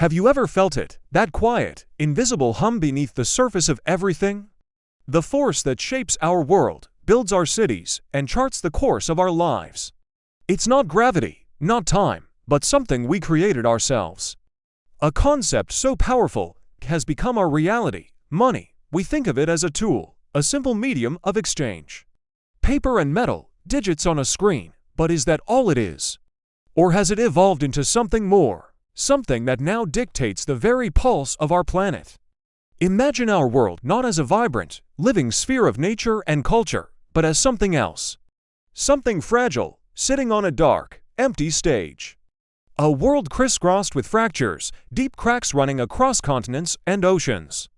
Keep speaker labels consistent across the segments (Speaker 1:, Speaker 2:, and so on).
Speaker 1: Have you ever felt it, that quiet, invisible hum beneath the surface of everything? The force that shapes our world, builds our cities, and charts the course of our lives. It's not gravity, not time, but something we created ourselves. A concept so powerful has become our reality, money. We think of it as a tool, a simple medium of exchange. Paper and metal, digits on a screen, but is that all it is? Or has it evolved into something more, something that now dictates the very pulse of our planet? Imagine our world not as a vibrant, living sphere of nature and culture, but as something else. Something fragile, sitting on a dark, empty stage. A world crisscrossed with fractures, deep cracks running across continents and oceans.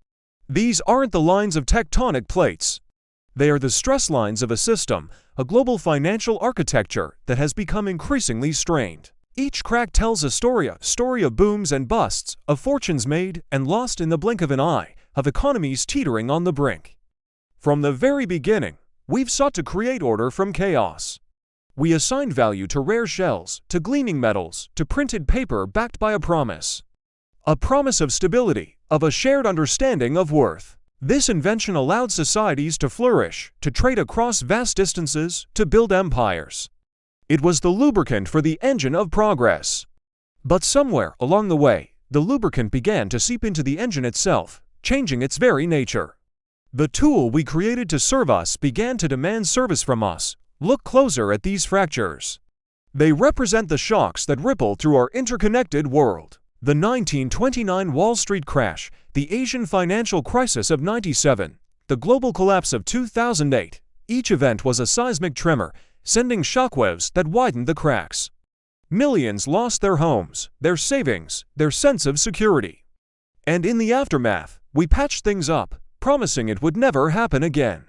Speaker 1: These aren't the lines of tectonic plates. They are the stress lines of a system, a global financial architecture that has become increasingly strained. Each crack tells a story of booms and busts, of fortunes made and lost in the blink of an eye, of economies teetering on the brink. From the very beginning, we've sought to create order from chaos. We assigned value to rare shells, to gleaming metals, to printed paper backed by a promise. A promise of stability, of a shared understanding of worth. This invention allowed societies to flourish, to trade across vast distances, to build empires. It was the lubricant for the engine of progress. But somewhere along the way, the lubricant began to seep into the engine itself, changing its very nature. The tool we created to serve us began to demand service from us. Look closer at these fractures. They represent the shocks that ripple through our interconnected world. The 1929 Wall Street crash, the Asian financial crisis of '97, the global collapse of 2008. Each event was a seismic tremor, sending shockwaves that widened the cracks. Millions lost their homes, their savings, their sense of security. And in the aftermath, we patched things up, promising it would never happen again.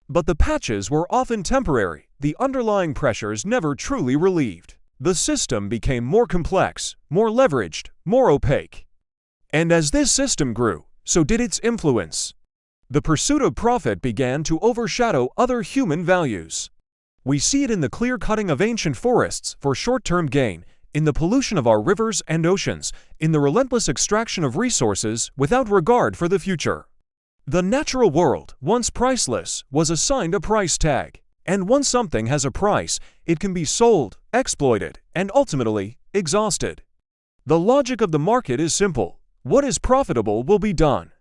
Speaker 1: But the patches were often temporary, the underlying pressures never truly relieved. The system became more complex, more leveraged, more opaque. And as this system grew, so did its influence. The pursuit of profit began to overshadow other human values. We see it in the clear-cutting of ancient forests for short-term gain, in the pollution of our rivers and oceans, in the relentless extraction of resources without regard for the future. The natural world, once priceless, was assigned a price tag. And once something has a price, it can be sold, exploited, and ultimately, exhausted. The logic of the market is simple. What is profitable will be done.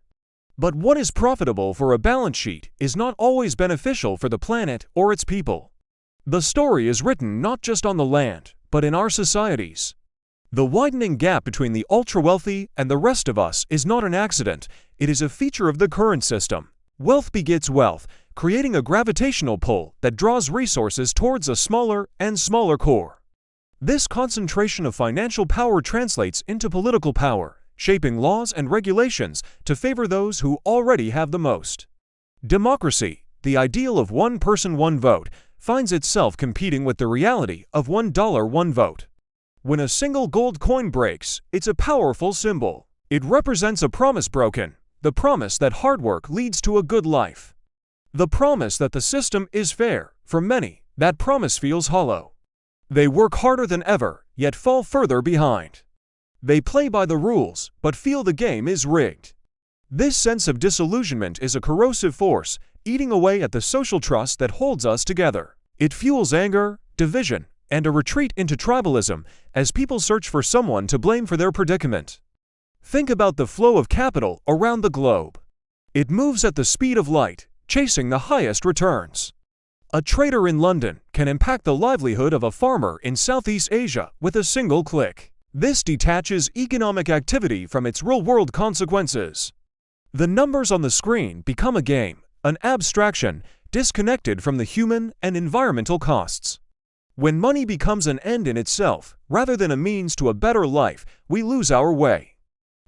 Speaker 1: But what is profitable for a balance sheet is not always beneficial for the planet or its people. The story is written not just on the land, but in our societies. The widening gap between the ultra-wealthy and the rest of us is not an accident. It is a feature of the current system. Wealth begets wealth, creating a gravitational pull that draws resources towards a smaller and smaller core. This concentration of financial power translates into political power, shaping laws and regulations to favor those who already have the most. Democracy, the ideal of one person, one vote, finds itself competing with the reality of $1 one vote. When a single gold coin breaks, it's a powerful symbol. It represents a promise broken, the promise that hard work leads to a good life. The promise that the system is fair. For many, that promise feels hollow. They work harder than ever, yet fall further behind. They play by the rules, but feel the game is rigged. This sense of disillusionment is a corrosive force, eating away at the social trust that holds us together. It fuels anger, division, and a retreat into tribalism as people search for someone to blame for their predicament. Think about the flow of capital around the globe. It moves at the speed of light, chasing the highest returns. A trader in London can impact the livelihood of a farmer in Southeast Asia with a single click. This detaches economic activity from its real-world consequences. The numbers on the screen become a game, an abstraction, disconnected from the human and environmental costs. When money becomes an end in itself, rather than a means to a better life, we lose our way.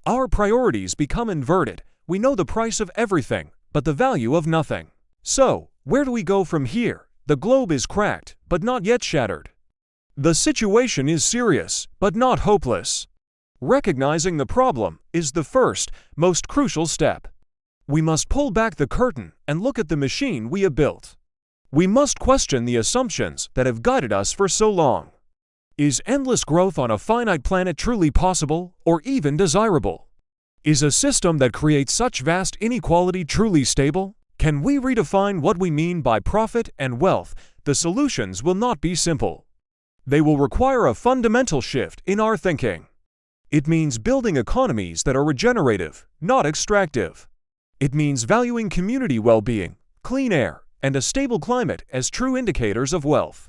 Speaker 1: Our priorities become inverted. We know the price of everything, but the value of nothing. So, where do we go from here? The globe is cracked, but not yet shattered. The situation is serious, but not hopeless. Recognizing the problem is the first, most crucial step. We must pull back the curtain and look at the machine we have built. We must question the assumptions that have guided us for so long. Is endless growth on a finite planet truly possible or even desirable? Is a system that creates such vast inequality truly stable? Can we redefine what we mean by profit and wealth? The solutions will not be simple. They will require a fundamental shift in our thinking. It means building economies that are regenerative, not extractive. It means valuing community well-being, clean air, and a stable climate as true indicators of wealth.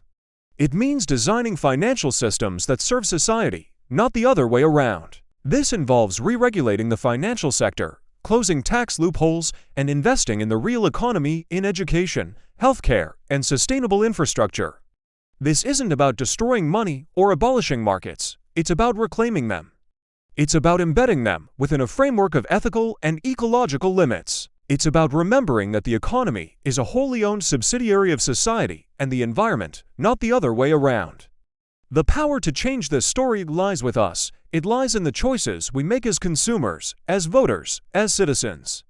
Speaker 1: It means designing financial systems that serve society, not the other way around. This involves re-regulating the financial sector, closing tax loopholes, and investing in the real economy in education, healthcare, and sustainable infrastructure. This isn't about destroying money or abolishing markets. It's about reclaiming them. It's about embedding them within a framework of ethical and ecological limits. It's about remembering that the economy is a wholly owned subsidiary of society and the environment, not the other way around. The power to change this story lies with us. It lies in the choices we make as consumers, as voters, as citizens.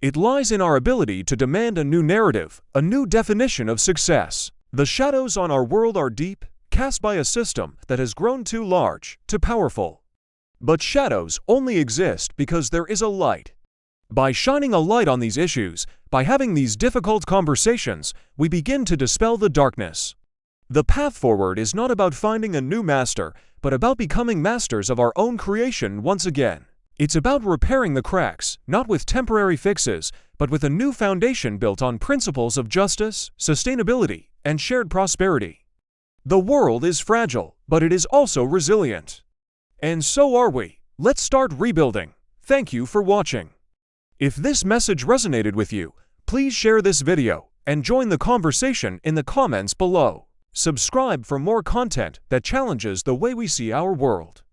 Speaker 1: It lies in our ability to demand a new narrative, a new definition of success. The shadows on our world are deep, cast by a system that has grown too large, too powerful. But shadows only exist because there is a light. By shining a light on these issues, by having these difficult conversations, we begin to dispel the darkness. The path forward is not about finding a new master, but about becoming masters of our own creation once again. It's about repairing the cracks, not with temporary fixes, but with a new foundation built on principles of justice, sustainability, and shared prosperity. The world is fragile, but it is also resilient. And so are we. Let's start rebuilding. Thank you for watching. If this message resonated with you, please share this video and join the conversation in the comments below. Subscribe for more content that challenges the way we see our world.